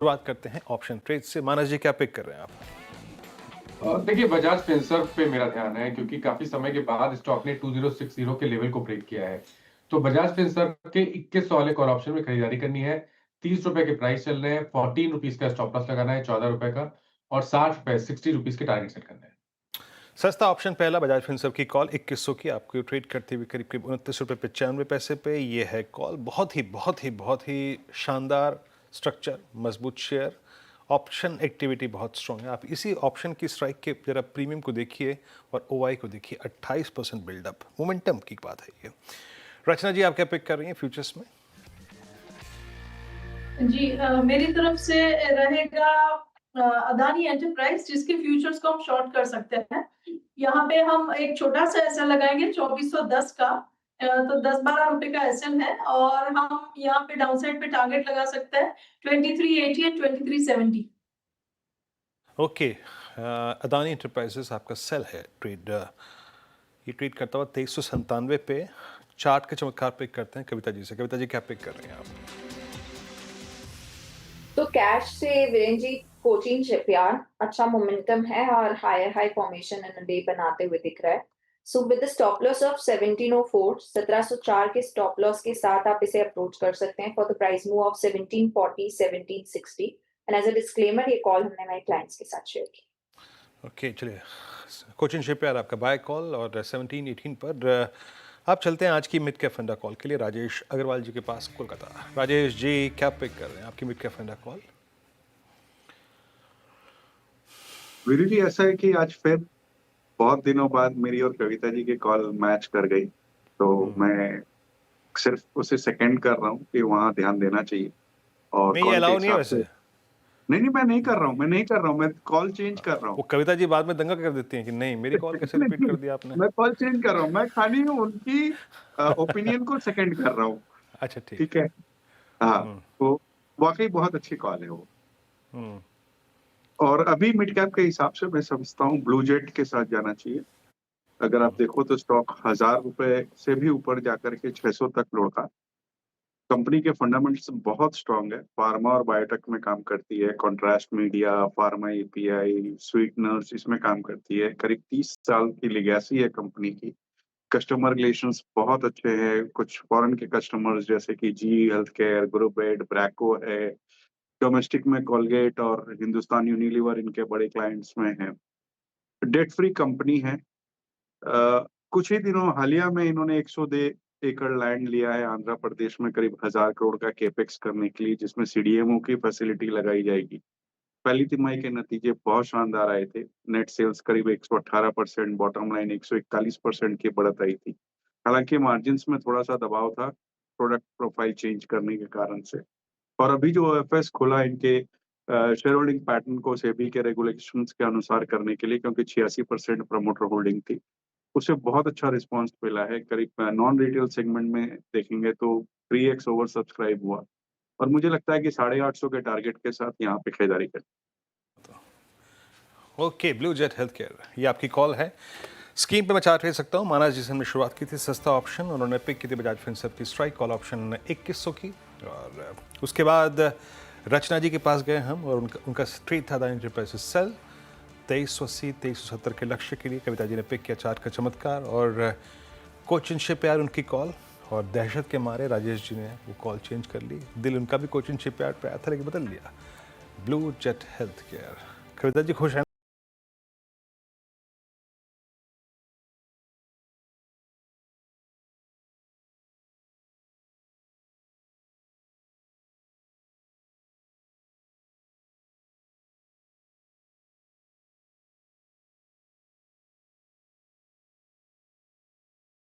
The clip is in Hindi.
शुरुआत करते हैं ऑप्शन ट्रेड से। मानस जी, क्या पिक कर रहे हैं आप? देखिए बजाज फिनसर्व पे मेरा ध्यान है क्योंकि काफी समय के बाद स्टॉक ने 2060 के लेवल को ब्रेक किया है। तो बजाज फिनसर्व के 2100 वाले कॉल ऑप्शन में खरीदारी करनी है। 30 रुपए के प्राइस चल रहे हैं, 14 रुपीज का स्टॉप लॉस लगाना है, 14 रुपए का, और 60 रुपए 60 रुपीज के टारगेट सेट करना है। सस्ता ऑप्शन पहला बजाज फिनसर्व की कॉल 2100 की, आपको ट्रेड करते हुए करीब करीब 29 रुपये 95 पैसे पे। ये है कॉल। बहुत ही शानदार स्ट्रक्चर, मजबूत शेयर, ऑप्शन एक्टिविटी बहुत स्ट्रॉन्ग है। आप इसी ऑप्शन की स्ट्राइक के जरा प्रीमियम को देखिए और ओआई को देखिए, 28% बिल्डअप, मोमेंटम की बात है ये। रचना जी, आप क्या पिक कर रही हैं फ्यूचर्स में? जी मेरी तरफ से रहेगा अदानी एंटरप्राइज, जिसके फ्यूचर्स को हम शॉर्ट कर सकते हैं। यहाँ पे हम एक छोटा सा एसएल लगाएंगे 2410 का। तो 10-12 रुपए का एसएल है और हम यहाँ पे डाउनसाइड पे टारगेट लगा सकते हैं 2380 एंड 2370। ओके, अदानी एंटरप्राइजेस आपका सेल है ट्रेड। ये ट्रेड करता हुआ 2397 पे। चार्ट के चमत्कार पिक करते हैं कविता जी से। कविता जी, क्या पिक कर रहे हैं आप? तो कैश से वीरेंद्र जी, कोचिंग शिपयार्ड अच्छा मोमेंटम है और higher high formation in day बनाते हुए दिख रहा है। So with the stop loss of 1704, 1704 के स्टॉप लॉस के साथ आप इसे अप्रोच कर सकते हैं for the price move of 1740, 1760। And as a disclaimer, ये कॉल हमने हमारे क्लाइंट्स के साथ शेयर की। ओके, चलिए। कोचिन शिपयार्ड आपका बाय कॉल और 17-18 पर आप चलते हैं आज की मिड कैप फंडा कॉल के लिए राजेश अग्रवाल जी के पास, कोलकाता। राजेश जी, क्या पिक कर रहे हैं आपकी मिड कैप फंडा कॉल? वीरू जी, ऐसा है कि आज फिर बहुत दिनों बाद मेरी और कविता जी की कॉल मैच कर गई, तो मैं सिर्फ उसे सेकंड कर रहा हूँ कि वहाँ ध्यान देना चाहिए और नहीं, ये कॉल के अलाउ नहीं है हिसाब से। वैसे। नहीं नहीं, मैं नहीं कर रहा हूँ, मैं कॉल चेंज कर रहा वो हूँ। कविता जी बाद में दंगा कर देती हैं कि नहीं, मेरी कॉल कैसे रिपीट नहीं, कर दिया आपने। मैं कॉल चेंज कर रहा हूँ, मैं खाली उनकी ओपिनियन को सेकंड कर रहा हूँ। अच्छा, ठीक ठीक है। है। हाँ, हम्म। तो वाकई बहुत अच्छी कॉल है वो। हम्म। और अभी मिड कैप के हिसाब से मैं समझता हूँ ब्लू जेट के साथ जाना चाहिए। अगर आप देखो तो स्टॉक 1000 रुपए से भी ऊपर जाकर के 600 तक लौटा। कंपनी के फंडामेंटल्स बहुत स्ट्रांग है, फार्मा और बायोटेक में काम करती है, contrast media, pharma API, sweeteners इसमें काम करती है। करीब 30 साल की लेगेसी है कंपनी की। कस्टमर रिलेशंस बहुत अच्छे हैं। कुछ फॉरेन के कस्टमर्स जैसे कि जी हेल्थ केयर, ग्रुपेड, ब्रैको है। डोमेस्टिक में कोलगेट और हिंदुस्तान यूनिलीवर इनके बड़े क्लाइंट्स में है। डेट फ्री कंपनी है। कुछ ही दिनों हालिया में इन्होंने 100 दे एकड़ लैंड लिया है आंध्र प्रदेश में, करीब 1000 करोड़ का केपेक्स करने के लिए, जिसमें सीडीएमओ की फैसिलिटी लगाई जाएगी। पहली तिमाही के नतीजे बहुत शानदार आए थे। नेट सेल्स करीब 118%, बॉटम लाइन 141% की बढ़त आई थी। हालांकि मार्जिन्स में थोड़ा सा दबाव था, प्रोडक्ट प्रोफाइल चेंज करने के कारण से। और अभी जो ओएफएस खुला इनके शेयर होल्डिंग पैटर्न को सेबी के रेगुलेशंस के अनुसार करने के लिए, क्योंकि 86% प्रमोटर होल्डिंग थी, उसे बहुत अच्छा रिस्पॉन्स मिला है। करीब नॉन रिटेल सेगमेंट में देखेंगे तो 3x ओवर सब्सक्राइब हुआ और मुझे लगता है कि 850 के टारगेट के साथ यहाँ पे खरीदारी करें। Okay, blue jet health care, ये आपकी कॉल है। स्कीम पे मैं चार्ट ले सकता हूँ। मानस जिसे हमने शुरुआत की थी सस्ता ऑप्शन, उन्होंने पिक की थी बजाज फिनसर्व की स्ट्राइक कॉल ऑप्शन 2100 की। और उसके बाद रचना जी के पास गए हम और उनका स्ट्रेट था अदानी एंटरप्राइजेस सेल 2380 2370 के लक्ष्य के लिए। कविता जी ने पिक किया चार्ट का चमत्कार और कोचिन शिपयार्ड उनकी कॉल। और दहशत के मारे राजेश जी ने वो कॉल चेंज कर ली। दिल उनका भी कोचिन शिपयार्ड पे आया था लेकिन बदल लिया। Blue jet health care. Kavita ji खुश हैं?